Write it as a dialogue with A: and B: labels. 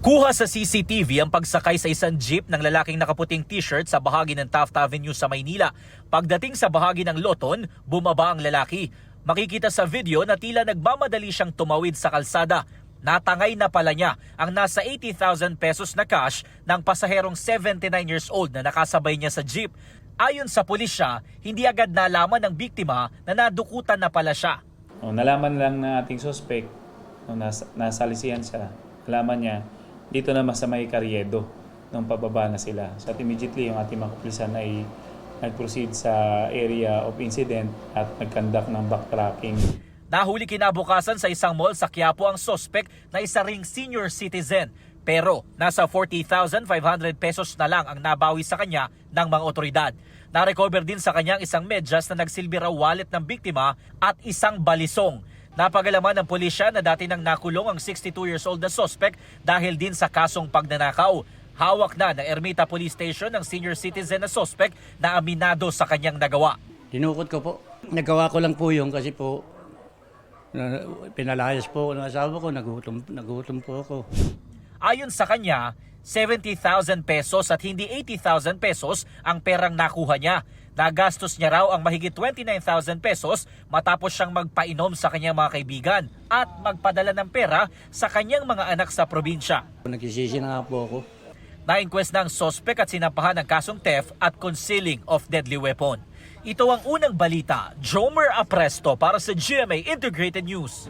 A: Kuha sa CCTV ang pagsakay sa isang jeep ng lalaking nakaputing t-shirt sa bahagi ng Taft Avenue sa Maynila. Pagdating sa bahagi ng Loton, bumaba ang lalaki. Makikita sa video na tila nagmamadali siyang tumawid sa kalsada. Natangay na pala niya ang nasa 80,000 pesos na cash ng pasaherong 79 years old na nakasabay niya sa jeep. Ayon sa pulisya, hindi agad nalaman ng biktima na nadukutan na pala siya.
B: Nalaman lang ng ating suspect, nasalisihan siya, nalaman niya, dito naman sa may Carriedo, nung pababa na sila. So at immediately yung ating mga kapulisan ay nag-proceed sa area of incident at nag-conduct ng backtracking.
A: Nahuli kinabukasan sa isang mall sa Quiapo ang suspect na isa ring senior citizen. Pero nasa 40,500 pesos na lang ang nabawi sa kanya ng mga otoridad. Na-recover din sa kanyang isang medyas na nagsilbi raw wallet ng biktima at isang balisong. Napagalaman ng pulisya na dati nang nakulong ang 62 years old na suspect dahil din sa kasong pagnanakaw. Hawak na ng Ermita Police Station ng senior citizen na suspect na aminado sa kanyang nagawa.
C: Dinukot ko po. Nagawa ko lang po yun kasi po pinalayas po ng asawa ko, nagutom po ako.
A: Ayon sa kanya, 70,000 pesos at hindi 80,000 pesos ang perang nakuha niya. Nagastos niya raw ang mahigit 29,000 pesos matapos siyang magpainom sa kanyang mga kaibigan at magpadala ng pera sa kanyang mga anak sa probinsya.
C: Nagsisisi na nga po ako.
A: Na-inquest na ang sospek at sinampahan ng kasong theft at concealing of deadly weapon. Ito ang unang balita. Jomer Apresto para sa GMA Integrated News.